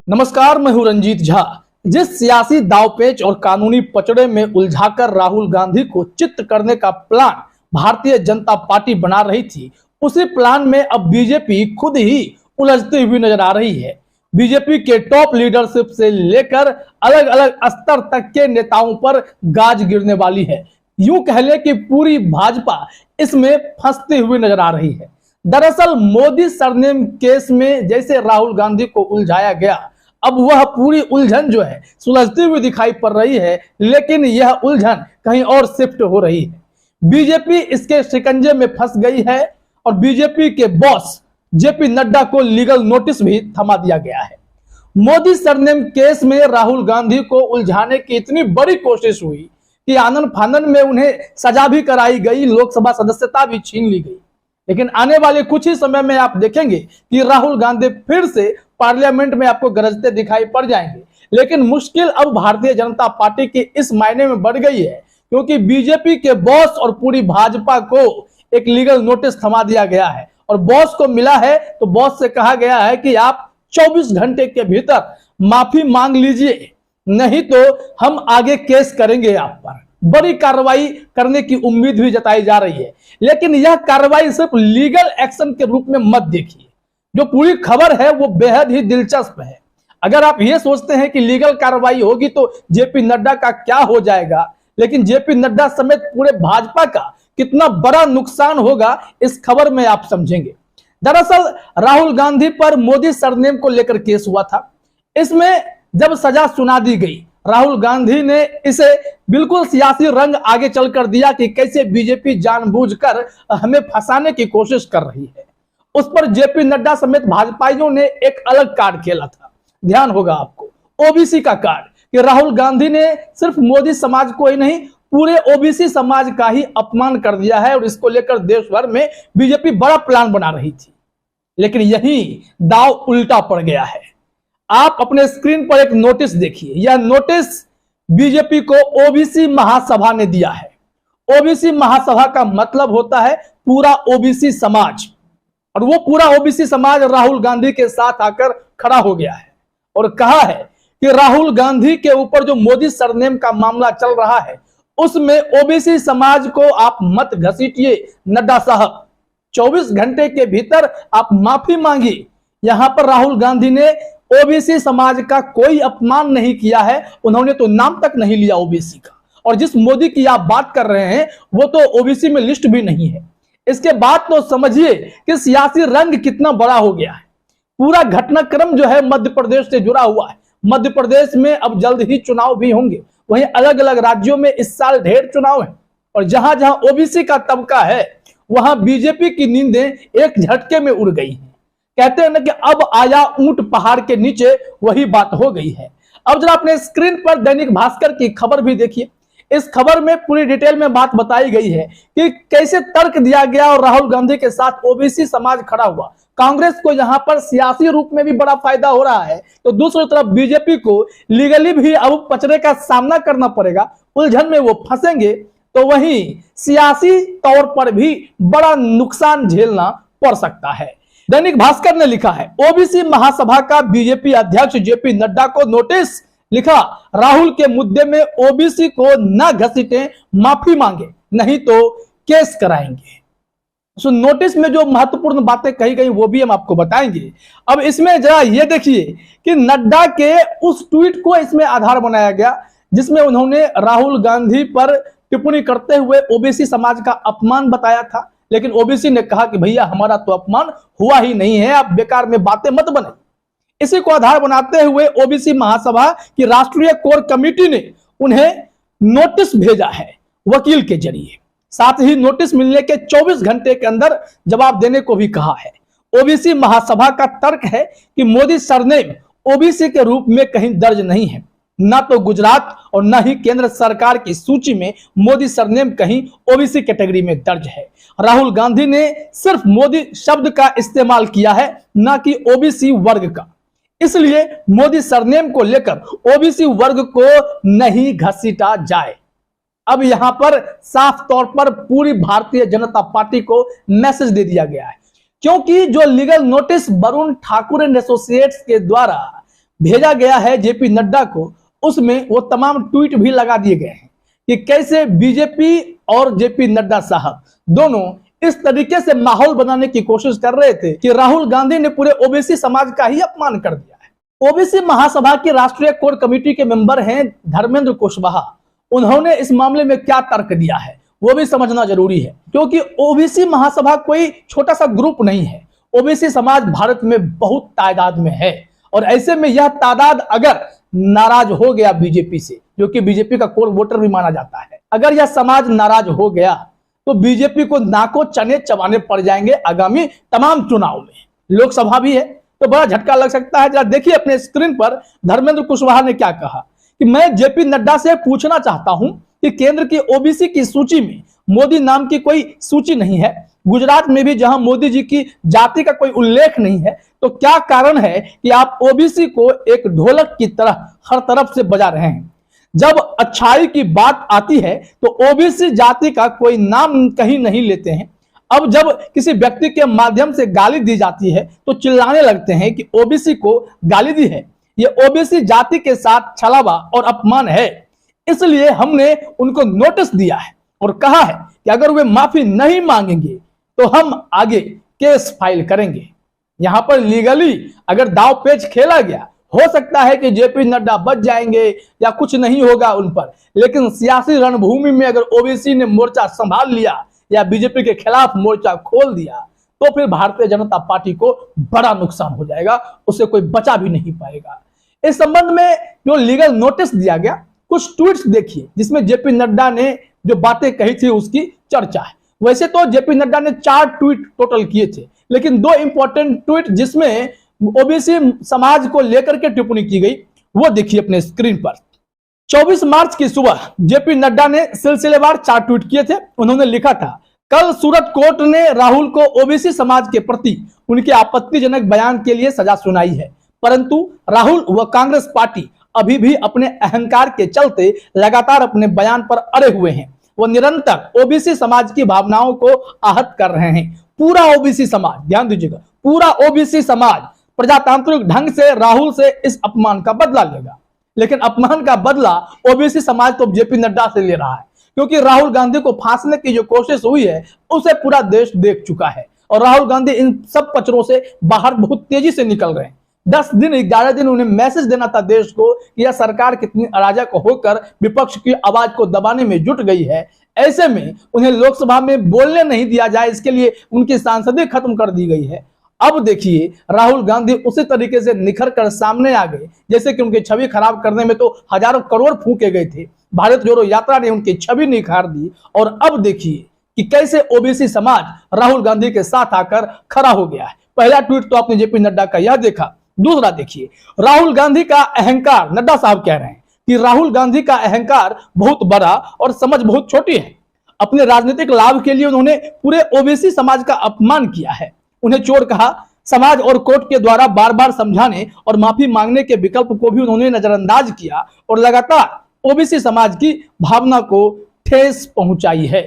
नमस्कार, मैं हूं रंजीत झा। जिस सियासी दावपेच और कानूनी पचड़े में उलझाकर राहुल गांधी को चित्त करने का प्लान भारतीय जनता पार्टी बना रही थी, उसी प्लान में अब बीजेपी खुद ही उलझती हुई नजर आ रही है। बीजेपी के टॉप लीडरशिप से लेकर अलग अलग स्तर तक के नेताओं पर गाज गिरने वाली है। यूं कह ले कि पूरी भाजपा इसमें फंसती हुई नजर आ रही है। दरअसल मोदी सरनेम केस में जैसे राहुल गांधी को उलझाया गया, अब वह पूरी उलझन जो है सुलझती हुई दिखाई पड़ रही है, लेकिन यह उलझन कहीं और शिफ्ट हो रही है। बीजेपी इसके शिकंजे में फंस गई है और बीजेपी के बॉस जेपी नड्डा को लीगल नोटिस भी थमा दिया गया है। मोदी सरनेम केस में राहुल गांधी को उलझाने की इतनी बड़ी कोशिश हुई कि आनन फानन में उन्हें सजा भी कराई गई, लोकसभा सदस्यता भी छीन ली गई। लेकिन आने वाले कुछ ही समय में आप देखेंगे कि राहुल गांधी फिर से पार्लियामेंट में आपको गरजते दिखाई पड़ जाएंगे। लेकिन मुश्किल अब भारतीय जनता पार्टी की इस मायने में बढ़ गई है क्योंकि बीजेपी के बॉस और पूरी भाजपा को एक लीगल नोटिस थमा दिया गया है और बॉस को मिला है तो बॉस से कहा गया है कि आप 24 घंटे के भीतर माफी मांग लीजिए, नहीं तो हम आगे केस करेंगे आप पर। बड़ी कार्रवाई करने की उम्मीद भी जताई जा रही है, लेकिन यह कार्रवाई सिर्फ लीगल एक्शन के रूप में मत देखिए। जो पूरी खबर है वो बेहद ही दिलचस्प है। अगर आप ये सोचते हैं कि लीगल कार्रवाई होगी तो जेपी नड्डा का क्या हो जाएगा, लेकिन जेपी नड्डा समेत पूरे भाजपा का कितना बड़ा नुकसान होगा इस खबर में आप समझेंगे। दरअसल राहुल गांधी पर मोदी सरनेम को लेकर केस हुआ था। इसमें जब सजा सुना दी गई, राहुल गांधी ने इसे बिल्कुल सियासी रंग आगे चलकर दिया कि कैसे बीजेपी जानबूझकर हमें फंसाने की कोशिश कर रही है। उस पर जेपी नड्डा समेत भाजपाइयों ने एक अलग कार्ड खेला था। ध्यान होगा आपको, ओबीसी का कार्ड, कि राहुल गांधी ने सिर्फ मोदी समाज को ही नहीं पूरे ओबीसी समाज का ही अपमान कर दिया है और इसको लेकर देश भर में बीजेपी बड़ा प्लान बना रही थी। लेकिन यही दाव उल्टा पड़ गया है। आप अपने स्क्रीन पर एक नोटिस देखिए। यह नोटिस बीजेपी को ओबीसी महासभा ने दिया है। ओबीसी महासभा का मतलब होता है पूरा ओबीसी समाज, और वो पूरा ओबीसी समाज राहुल गांधी के साथ आकर खड़ा हो गया है और कहा है कि राहुल गांधी के ऊपर जो मोदी सरनेम का मामला चल रहा है उसमें ओबीसी समाज को आप मत घसीटिए। नड्डा साहब, 24 घंटे के भीतर आप माफी मांगिए। यहां पर राहुल गांधी ने ओबीसी समाज का कोई अपमान नहीं किया है, उन्होंने तो नाम तक नहीं लिया ओबीसी का। और जिस मोदी की आप बात कर रहे हैं वो तो ओबीसी में लिस्ट भी नहीं है। इसके बाद तो समझिए कि सियासी रंग कितना बड़ा हो गया है। पूरा घटनाक्रम जो है मध्य प्रदेश से जुड़ा हुआ है। मध्य प्रदेश में अब जल्द ही चुनाव भी होंगे, वहीं अलग अलग राज्यों में इस साल ढेर चुनाव है और जहां जहां ओबीसी का तबका है वहां बीजेपी की नींदें एक झटके में उड़ गई हैं। कहते हैं ना कि अब आया ऊंट पहाड़ के नीचे, वही बात हो गई है। अब जरा अपने स्क्रीन पर दैनिक भास्कर की खबर भी देखिए। इस खबर में पूरी डिटेल में बात बताई गई है कि कैसे तर्क दिया गया और राहुल गांधी के साथ ओबीसी समाज खड़ा हुआ। कांग्रेस को यहां पर सियासी रूप में भी बड़ा फायदा हो रहा है, तो दूसरी तरफ बीजेपी को लीगली भी अब पचड़े का सामना करना पड़ेगा। उलझन में वो फंसेंगे तो वहीं सियासी तौर पर भी बड़ा नुकसान झेलना पड़ सकता है। दैनिक भास्कर ने लिखा है, ओबीसी महासभा का बीजेपी अध्यक्ष जेपी नड्डा को नोटिस। लिखा, राहुल के मुद्दे में ओबीसी को न घसीटे, माफी मांगे, नहीं तो केस कराएंगे। तो नोटिस में जो महत्वपूर्ण बातें कही गई वो भी हम आपको बताएंगे। अब इसमें जरा ये देखिए कि नड्डा के उस ट्वीट को इसमें आधार बनाया गया जिसमें उन्होंने राहुल गांधी पर टिप्पणी करते हुए ओबीसी समाज का अपमान बताया था। लेकिन ओबीसी ने कहा कि भैया हमारा तो अपमान हुआ ही नहीं है, आप बेकार में बातें मत बने। इसी को आधार बनाते हुए ओबीसी महासभा की राष्ट्रीय कोर कमेटी ने उन्हें नोटिस भेजा है वकील के जरिए। साथ ही नोटिस मिलने के 24 घंटे के अंदर जवाब देने को भी कहा है। ओबीसी महासभा का तर्क है कि मोदी सरनेम ओबीसी के रूप में कहीं दर्ज नहीं है। ना तो गुजरात और ना ही केंद्र सरकार की सूची में मोदी सरनेम कहीं ओबीसी कैटेगरी में दर्ज है। राहुल गांधी ने सिर्फ मोदी शब्द का इस्तेमाल किया है, ना कि ओबीसी वर्ग का। इसलिए मोदी सरनेम को लेकर ओबीसी वर्ग को नहीं घसीटा जाए। अब यहां पर साफ तौर पर पूरी भारतीय जनता पार्टी को मैसेज दे दिया गया है, क्योंकि जो legal notice Varun Thakur and associates के द्वारा भेजा गया है जेपी नड्डा को, उसमें वो तमाम ट्वीट भी लगा दिए गए हैं कि कैसे बीजेपी और जेपी नड्डा साहब दोनों इस तरीके से माहौल बनाने की कोशिश कर रहे थे कि राहुल गांधी ने पूरे ओबीसी समाज का ही अपमान कर दिया है। ओबीसी महासभा की राष्ट्रीय कोर कमेटी के मेंबर हैं धर्मेंद्र कुशवाहा। उन्होंने इस मामले में क्या तर्क दिया है वो भी समझना जरूरी है, क्योंकि ओबीसी महासभा कोई छोटा सा ग्रुप नहीं है। ओबीसी समाज भारत में बहुत तादाद में है और ऐसे में यह तादाद अगर नाराज हो गया बीजेपी से, जो कि बीजेपी का कोर वोटर भी माना जाता है, अगर यह समाज नाराज हो गया तो बीजेपी को नाको चने चबाने पड़ जाएंगे आगामी तमाम चुनाव में। लोकसभा भी है तो बड़ा झटका लग सकता है। जरा देखिए अपने स्क्रीन पर धर्मेंद्र कुशवाहा ने क्या कहा कि मैं जेपी नड्डा से पूछना चाहता हूं कि केंद्र की ओबीसी की सूची में मोदी नाम की कोई सूची नहीं है, गुजरात में भी जहां मोदी जी की जाति का कोई उल्लेख नहीं है, तो क्या कारण है कि आप ओबीसी को एक ढोलक की तरह हर तरफ से बजा रहे हैं? जब अच्छाई की बात आती है तो ओबीसी जाति का कोई नाम कहीं नहीं लेते हैं। अब जब किसी व्यक्ति के माध्यम से गाली दी जाती है तो चिल्लाने लगते हैं कि ओबीसी को गाली दी है। ये ओबीसी जाति के साथ छलावा और अपमान है, इसलिए हमने उनको नोटिस दिया है और कहा है कि अगर वे माफी नहीं मांगेंगे तो हम आगे केस फाइल करेंगे। यहां पर लीगली अगर दाव पेच खेला गया, हो सकता है कि जेपी नड्डा बच जाएंगे या कुछ नहीं होगा उन पर, लेकिन सियासी रणभूमि में अगर ओबीसी ने मोर्चा संभाल लिया या बीजेपी के खिलाफ मोर्चा खोल दिया तो फिर भारतीय जनता पार्टी को बड़ा नुकसान हो जाएगा, उससे कोई बचा भी नहीं पाएगा। इस संबंध में जो लीगल नोटिस दिया गया, कुछ ट्वीट्स देखिए जिसमें जेपी नड्डा ने जो बातें कही थी उसकी चर्चा है। वैसे तो जेपी नड्डा ने 4 ट्वीट टोटल किए थे, लेकिन 2 इंपॉर्टेंट ट्वीट जिसमें ओबीसी समाज को लेकर के टिप्पणी की गई वो देखिए अपने स्क्रीन पर। 24 मार्च की सुबह जेपी नड्डा ने सिलसिलेवार 4 ट्वीट किए थे। उन्होंने लिखा था, कल सूरत कोर्ट ने राहुल को ओबीसी समाज के प्रति उनके आपत्तिजनक बयान के लिए सजा सुनाई है, परंतु राहुल व कांग्रेस पार्टी अभी भी अपने अहंकार के चलते लगातार अपने बयान पर अड़े हुए हैं। वो निरंतर ओबीसी समाज की भावनाओं को आहत कर रहे हैं। पूरा ओबीसी समाज, ध्यान दीजिएगा, पूरा ओबीसी समाज प्रजातांत्रिक ढंग से राहुल से इस अपमान का बदला लेगा, लेकिन अपमान का बदला ओबीसी समाज तो जेपी नड्डा से ले रहा है, क्योंकि राहुल गांधी को फांसने की जो कोशिश हुई है उसे पूरा देश देख चुका है और राहुल गांधी इन सब कचरों से बाहर बहुत तेजी से निकल रहे हैं। 10 दिन 11 दिन उन्हें मैसेज देना था देश को कि यह सरकार कितनी अराजक होकर विपक्ष की आवाज को दबाने में जुट गई है। ऐसे में उन्हें लोकसभा में बोलने नहीं दिया जाए, इसके लिए उनकी सांसदें खत्म कर दी गई है। अब देखिए राहुल गांधी उसी तरीके से निखर कर सामने आ गए जैसे कि उनकी छवि खराब करने में तो हजारों करोड़ फूके गए थे। भारत जोड़ो यात्रा ने उनकी छवि निखार दी और अब देखिए कि कैसे ओबीसी समाज राहुल गांधी के साथ आकर खड़ा हो गया है। पहला ट्वीट तो आपने जेपी नड्डा का यह देखा। दूसरा देखिए, राहुल गांधी का अहंकार, नड्डा साहब कह रहे हैं कि राहुल गांधी का अहंकार बहुत बड़ा और समझ बहुत छोटी है। अपने राजनीतिक लाभ के लिए उन्होंने पूरे ओबीसी समाज का अपमान किया है, उन्हें चोर कहा। समाज और कोर्ट के द्वारा बार बार समझाने और माफी मांगने के विकल्प को भी उन्होंने नजरअंदाज किया और लगातार ओबीसी समाज की भावना को ठेस पहुंचाई है।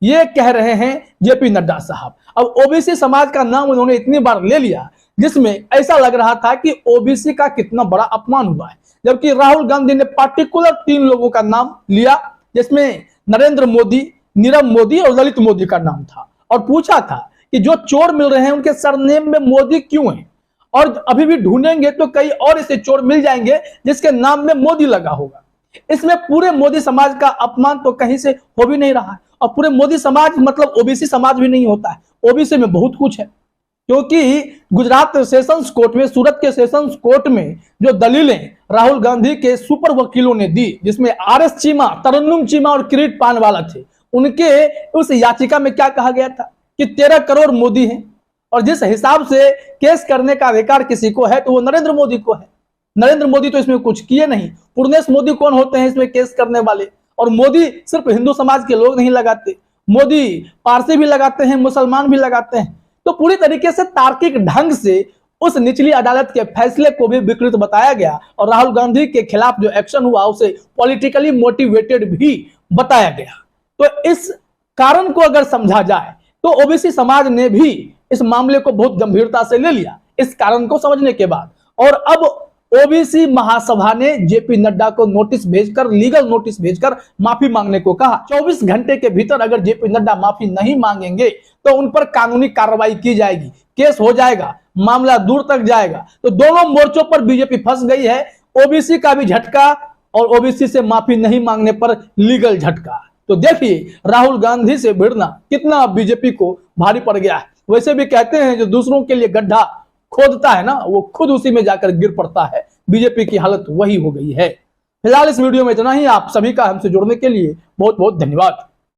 ये कह रहे हैं जेपी नड्डा साहब। अब ओबीसी समाज का नाम उन्होंने इतनी बार ले लिया जिसमें ऐसा लग रहा था कि ओबीसी का कितना बड़ा अपमान हुआ है, जबकि राहुल गांधी ने पार्टिकुलर 3 लोगों का नाम लिया जिसमें नरेंद्र मोदी, नीरव मोदी और ललित मोदी का नाम था और पूछा था कि जो चोर मिल रहे हैं उनके सरनेम में मोदी क्यों है, और अभी भी ढूंढेंगे तो कई और ऐसे चोर मिल जाएंगे जिसके नाम में मोदी लगा होगा। इसमें पूरे मोदी समाज का अपमान तो कहीं से हो भी नहीं रहा है और पूरे मोदी समाज मतलब ओबीसी समाज भी नहीं होता है। ओबीसी में बहुत कुछ है, क्योंकि गुजरात सेशंस कोर्ट में, सूरत के सेशंस कोर्ट में जो दलीलें राहुल गांधी के सुपर वकीलों ने दी, जिसमें आरएस चीमा, तरन्नुम चीमा और किरीट पानवाला थे, उनके उस याचिका में क्या कहा गया था कि 13 करोड़ मोदी हैं और जिस हिसाब से केस करने का अधिकार किसी को है तो वो नरेंद्र मोदी को है। नरेंद्र मोदी तो इसमें कुछ किए नहीं। पूर्णेश मोदी कौन होते हैं इसमें केस करने वाले? और मोदी सिर्फ हिंदू समाज के लोग नहीं लगाते, मोदी पारसी भी लगाते हैं, मुसलमान भी लगाते हैं। तो पूरी तरीके से तार्किक ढंग से उस निचली अदालत के फैसले को भी विकृत बताया गया और राहुल गांधी के खिलाफ जो एक्शन हुआ उसे पॉलिटिकली मोटिवेटेड भी बताया गया। तो इस कारण को अगर समझा जाए तो ओबीसी समाज ने भी इस मामले को बहुत गंभीरता से ले लिया इस कारण को समझने के बाद। और अब ओबीसी महासभा ने जेपी नड्डा को नोटिस भेजकर, लीगल नोटिस भेजकर माफी मांगने को कहा। 24 घंटे के भीतर अगर जेपी नड्डा माफी नहीं मांगेंगे तो उन पर कानूनी कार्रवाई की जाएगी, केस हो जाएगा, मामला दूर तक जाएगा। तो दोनों मोर्चों पर बीजेपी फंस गई है, ओबीसी का भी झटका और ओबीसी से माफी नहीं मांगने पर लीगल झटका। तो देखिए राहुल गांधी से भिड़ना कितना बीजेपी को भारी पड़ गया है। वैसे भी कहते हैं जो दूसरों के लिए गड्ढा खोदता है ना, वो खुद उसी में जाकर गिर पड़ता है। बीजेपी की हालत वही हो गई है। फिलहाल इस वीडियो में इतना ही। आप सभी का हमसे जुड़ने के लिए बहुत बहुत धन्यवाद।